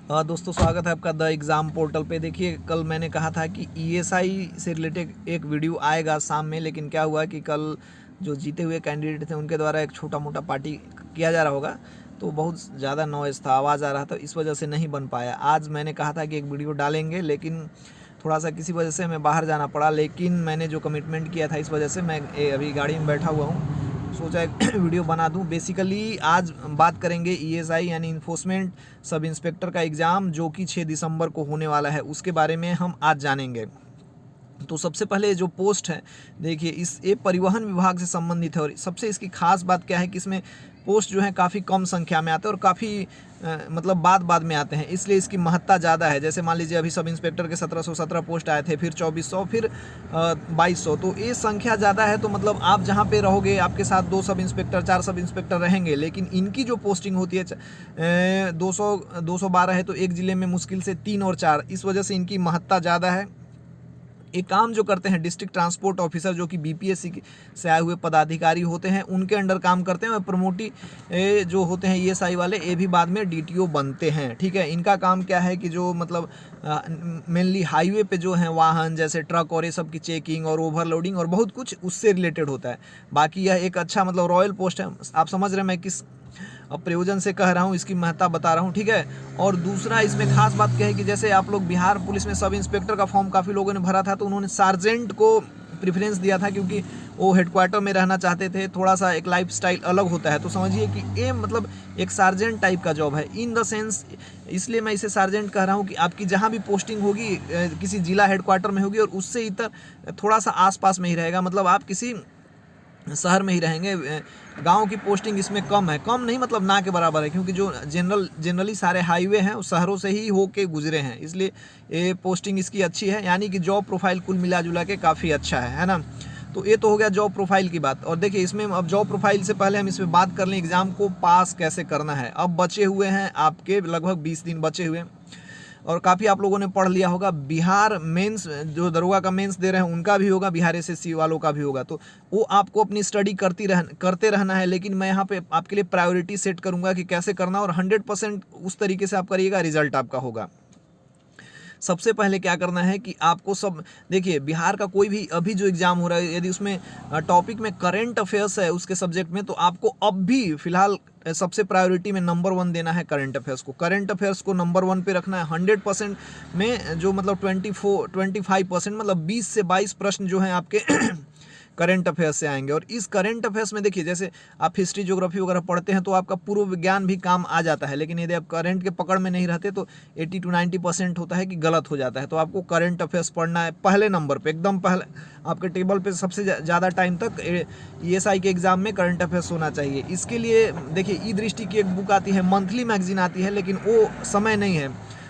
दोस्तों स्वागत है आपका द एग्ज़ाम पोर्टल पे। देखिए कल मैंने कहा था कि ईएसआई से रिलेटेड एक वीडियो आएगा शाम में, लेकिन क्या हुआ कि कल जो जीते हुए कैंडिडेट थे उनके द्वारा एक छोटा मोटा पार्टी किया जा रहा होगा, तो बहुत ज़्यादा नॉइज़ था, आवाज़ आ रहा था, इस वजह से नहीं बन पाया। आज मैंने कहा था कि एक वीडियो डालेंगे, लेकिन थोड़ा सा किसी वजह से मैं बाहर जाना पड़ा, लेकिन मैंने जो कमिटमेंट किया था इस वजह से मैं अभी गाड़ी में बैठा हुआ हूँ, सोचा एक वीडियो बना दूं। बेसिकली आज बात करेंगे ईएसआई यानी इन्फोर्समेंट सब इंस्पेक्टर का एग्ज़ाम जो कि 6 दिसंबर को होने वाला है, उसके बारे में हम आज जानेंगे। तो सबसे पहले जो पोस्ट है, देखिए ये परिवहन विभाग से संबंधित है, और सबसे इसकी खास बात क्या है कि इसमें पोस्ट जो है काफ़ी कम संख्या में आते हैं और काफ़ी मतलब बाद में आते हैं, इसलिए इसकी महत्ता ज़्यादा है। जैसे मान लीजिए अभी सब इंस्पेक्टर के 1717 पोस्ट आए थे, फिर 2400, फिर 2200, तो ये संख्या ज़्यादा है। तो मतलब आप जहाँ पे रहोगे आपके साथ 2 सब इंस्पेक्टर 4 सब इंस्पेक्टर रहेंगे, लेकिन इनकी जो पोस्टिंग होती है 212 है, तो एक ज़िले में मुश्किल से 3 और 4, इस वजह से इनकी महत्ता ज़्यादा है। एक काम जो करते हैं डिस्ट्रिक्ट ट्रांसपोर्ट ऑफिसर, जो कि बीपीएससी से आए हुए पदाधिकारी होते हैं, उनके अंडर काम करते हैं, और प्रमोटी जो होते हैं ईएसआई वाले, ये भी बाद में डीटीओ बनते हैं। ठीक है, इनका काम क्या है कि जो मतलब मेनली हाईवे पे जो है वाहन जैसे ट्रक और ये सब की चेकिंग और ओवरलोडिंग और बहुत कुछ उससे रिलेटेड होता है। बाकी यह एक अच्छा मतलब रॉयल पोस्ट है। आप समझ रहे हैं मैं किस प्रयोजन से कह रहा हूँ, इसकी महत्ता बता रहा हूँ। ठीक है, और दूसरा इसमें खास बात क्या है कि जैसे आप लोग बिहार पुलिस में सब इंस्पेक्टर का फॉर्म काफ़ी लोगों ने भरा था, तो उन्होंने सार्जेंट को प्रेफरेंस दिया था, क्योंकि वो हेडक्वार्टर में रहना चाहते थे, थोड़ा सा एक लाइफ स्टाइल अलग होता है। तो समझिए कि ये मतलब एक सार्जेंट टाइप का जॉब है इन द सेंस, इसलिए मैं इसे सार्जेंट कह रहा हूँ कि आपकी जहाँ भी पोस्टिंग होगी किसी जिला हेडक्वार्टर में होगी, और उससे इतर थोड़ा सा आसपास में ही रहेगा, मतलब आप किसी शहर में ही रहेंगे। गांव की पोस्टिंग इसमें कम है, कम नहीं मतलब ना के बराबर है, क्योंकि जो जनरली सारे हाईवे हैं उस शहरों से ही होके गुजरे हैं, इसलिए ये पोस्टिंग इसकी अच्छी है। यानी कि जॉब प्रोफाइल कुल मिला जुला के काफ़ी अच्छा है ना। तो ये तो हो गया जॉब प्रोफाइल की बात। और देखिए इसमें अब जॉब प्रोफाइल से पहले हम इसमें बात कर लें एग्ज़ाम को पास कैसे करना है। अब बचे हुए हैं आपके लगभग 20 दिन बचे हुए हैं, और काफ़ी आप लोगों ने पढ़ लिया होगा। बिहार मेंस जो दरोगा का मेंस दे रहे हैं उनका भी होगा, बिहार एसएससी वालों का भी होगा, तो वो आपको अपनी स्टडी करते रहना है। लेकिन मैं यहाँ पे आपके लिए प्रायोरिटी सेट करूँगा कि कैसे करना, और 100% उस तरीके से आप करिएगा, रिजल्ट आपका होगा। सबसे पहले क्या करना है कि आपको सब देखिए, बिहार का कोई भी अभी जो एग्ज़ाम हो रहा है, यदि उसमें टॉपिक में करंट अफेयर्स है उसके सब्जेक्ट में, तो आपको अब भी फिलहाल सबसे प्रायोरिटी में नंबर 1 देना है करंट अफेयर्स को। करंट अफेयर्स को नंबर 1 पे रखना है। 100% में जो मतलब 25% मतलब 20 से 22 प्रश्न जो हैं आपके करंट अफेयर्स से आएंगे। और इस करंट अफेयर्स में देखिए, जैसे आप हिस्ट्री ज्योग्राफी वगैरह पढ़ते हैं तो आपका पूर्व विज्ञान भी काम आ जाता है, लेकिन यदि आप करंट के पकड़ में नहीं रहते तो 80 to 90% होता है कि गलत हो जाता है। तो आपको करंट अफेयर्स पढ़ना है पहले नंबर पे, एकदम पहले आपके टेबल पे सबसे ज़्यादा टाइम तक ईएसआई के एग्ज़ाम में करंट अफेयर्स होना चाहिए। इसके लिए देखिए ई दृष्टि की एक बुक आती है, मंथली मैगजीन आती है, लेकिन वो समय नहीं है,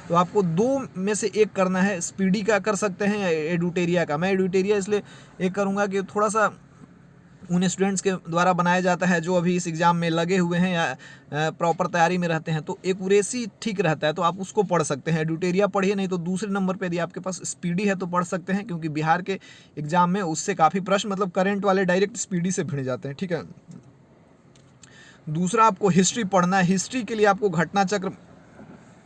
तो आपको 2 में से एक करना है। स्पीडी का कर सकते हैं या एडुटेरिया का। मैं एडुटेरिया इसलिए एक करूँगा कि थोड़ा सा उन स्टूडेंट्स के द्वारा बनाया जाता है जो अभी इस एग्ज़ाम में लगे हुए हैं या प्रॉपर तैयारी में रहते हैं, तो एक्यूरेसी ठीक रहता है, तो आप उसको पढ़ सकते हैं। एडुटेरिया पढ़िए, नहीं तो दूसरे नंबर पे यदि आपके पास स्पीडी है तो पढ़ सकते हैं, क्योंकि बिहार के एग्ज़ाम में उससे काफ़ी प्रश्न मतलब करंट वाले डायरेक्ट स्पीडी से भिड़ जाते हैं। ठीक है, दूसरा आपको हिस्ट्री पढ़ना है। हिस्ट्री के लिए आपको घटना चक्र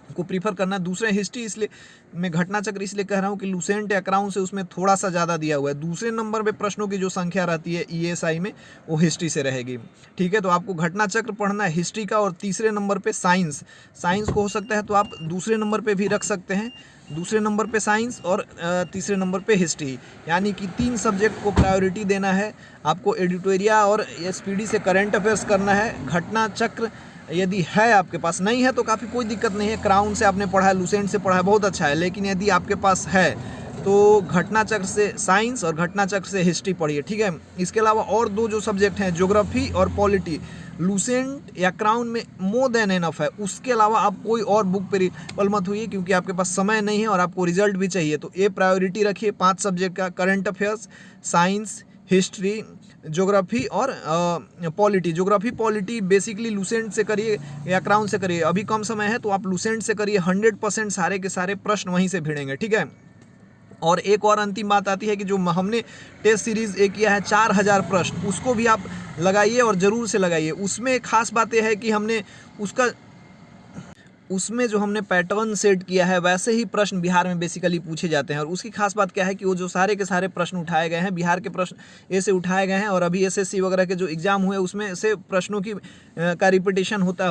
को प्रीफर करना है। दूसरे हिस्ट्री इसलिए मैं घटना चक्र इसलिए कह रहा हूँ कि लुसेंट या क्राउन से उसमें थोड़ा सा ज़्यादा दिया हुआ है। दूसरे नंबर पे प्रश्नों की जो संख्या रहती है ईएसआई में वो हिस्ट्री से रहेगी। ठीक है, तो आपको घटना चक्र पढ़ना है हिस्ट्री का। और तीसरे नंबर पे साइंस को हो सकता है तो आप दूसरे नंबर पे भी रख सकते हैं। दूसरे नंबर पे साइंस और तीसरे नंबर पे हिस्ट्री, यानी कि 3 सब्जेक्ट को प्रायोरिटी देना है आपको। एडिटोरिया और एसपीडी से करंट अफेयर्स करना है। घटना चक्र यदि है आपके पास, नहीं है तो काफ़ी कोई दिक्कत नहीं है। क्राउन से आपने पढ़ा है, लुसेंट से पढ़ा है, बहुत अच्छा है। लेकिन यदि आपके पास है तो घटना चक्र से साइंस और घटना चक्र से हिस्ट्री पढ़िए। ठीक है, इसके अलावा और 2 जो सब्जेक्ट हैं, ज्योग्राफी और पॉलिटी, लुसेंट या क्राउन में मोर देन एनफ है। उसके अलावा आप कोई और बुक पर पल मत हुई, क्योंकि आपके पास समय नहीं है और आपको रिजल्ट भी चाहिए। तो ये प्रायोरिटी रखिए 5 सब्जेक्ट का, current affairs, science, history, geography और polity. Geography polity basically Lucent से करिए या क्राउन से करिए। अभी कम समय है तो आप लुसेंट से करिए, 100% सारे के सारे प्रश्न वहीं से भिड़ेंगे। ठीक है, और एक और अंतिम बात आती है कि जो हमने टेस्ट सीरीज़ एक किया है 4000 प्रश्न, उसको भी आप लगाइए और ज़रूर से लगाइए। उसमें खास बात यह है कि हमने उसका उसमें जो हमने पैटर्न सेट किया है वैसे ही प्रश्न बिहार में बेसिकली पूछे जाते हैं। और उसकी खास बात क्या है कि वो जो सारे के सारे प्रश्न उठाए गए हैं बिहार के प्रश्न ए से उठाए गए हैं, और अभी एसएससी वगैरह के जो एग्ज़ाम हुए उसमें से प्रश्नों की का रिपीटेशन होता है।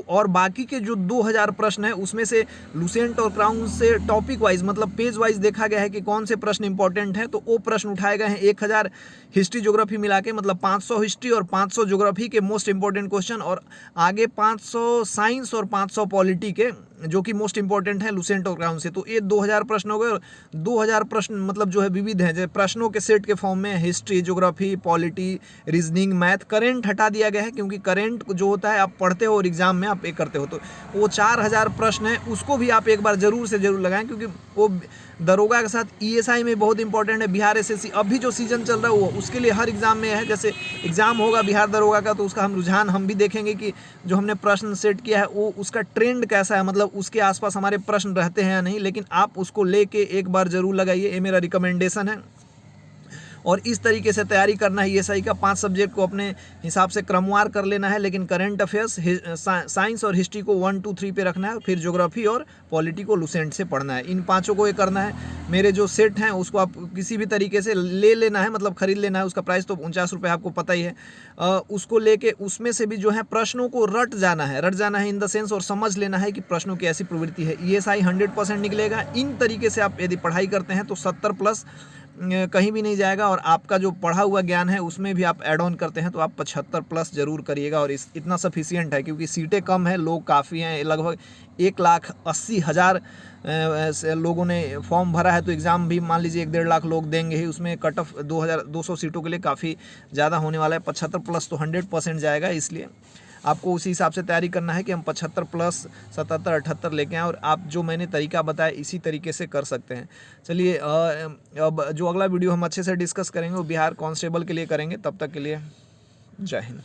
और बाकी के जो 2000 प्रश्न हैं उसमें से लुसेंट और क्राउन से टॉपिक वाइज मतलब पेज वाइज देखा गया है कि कौन से प्रश्न इंपॉर्टेंट हैं, तो वो प्रश्न उठाए गए हैं। 1000 हिस्ट्री ज्योग्राफी मिला के मतलब 500 हिस्ट्री और 500 ज्योग्राफी के मोस्ट इंपॉर्टेंट क्वेश्चन, और आगे 500 साइंस और 500 पॉलिटी के जो कि मोस्ट इंपॉर्टेंट है लुसेंट और क्राउन से। तो ये 2000 प्रश्न हो गए, और 2000 प्रश्न मतलब जो है विविध हैं, जैसे प्रश्नों के सेट के फॉर्म में history, geography, polity, reasoning, math. Current हटा दिया गया है क्योंकि करेंट जो होता है आप पढ़ते हो और एग्जाम में आप एक करते हो, तो वो 4000 प्रश्न है उसको भी आप एक बार जरूर से जरूर लगाएं, क्योंकि वो दरोगा के साथ ईएसआई में बहुत इंपॉर्टेंट है। बिहार एसएससी अभी जो सीजन चल रहा है वो उसके लिए हर एग्जाम में है। जैसे एग्जाम होगा बिहार दरोगा का तो उसका हम रुझान हम भी देखेंगे कि जो हमने प्रश्न सेट किया है वो उसका ट्रेंड कैसा है, मतलब उसके आसपास हमारे प्रश्न रहते हैं या नहीं, लेकिन आप उसको लेके एक बार जरूर लगाइए, ये मेरा रिकमेंडेशन है। और इस तरीके से तैयारी करना है ईएसआई का। 5 सब्जेक्ट को अपने हिसाब से क्रमवार कर लेना है, लेकिन करंट अफेयर्स, साइंस और हिस्ट्री को 1 2 3 पे रखना है, फिर ज्योग्राफी और पॉलिटी को लुसेंट से पढ़ना है। इन 5 को ये करना है। मेरे जो सेट हैं उसको आप किसी भी तरीके से ले लेना है, मतलब खरीद लेना है। उसका प्राइस तो 49 रुपये आपको पता ही है। उसको लेके उसमें से भी जो है प्रश्नों को रट जाना है इन द सेंस, और समझ लेना है कि प्रश्नों की ऐसी प्रवृत्ति है। ईएसआई 100% निकलेगा। इन तरीके से आप यदि पढ़ाई करते हैं तो 70+ कहीं भी नहीं जाएगा, और आपका जो पढ़ा हुआ ज्ञान है उसमें भी आप ऐड ऑन करते हैं तो आप 75+ जरूर करिएगा। और इतना सफिशियंट है क्योंकि सीटें कम है, लोग काफ़ी हैं, लगभग 1,80,000 लोगों ने फॉर्म भरा है, तो एग्ज़ाम भी मान लीजिए 1-1.5 लाख लोग देंगे ही। उसमें कट ऑफ 2200 सीटों के लिए काफ़ी ज़्यादा होने वाला है। 75+ तो 100% जाएगा, इसलिए आपको उसी हिसाब से तैयारी करना है कि हम 75+, 77, 78 लेके आएँ, और आप जो मैंने तरीका बताया इसी तरीके से कर सकते हैं। चलिए अब जो अगला वीडियो हम अच्छे से डिस्कस करेंगे वो बिहार कांस्टेबल के लिए करेंगे। तब तक के लिए जय हिंद।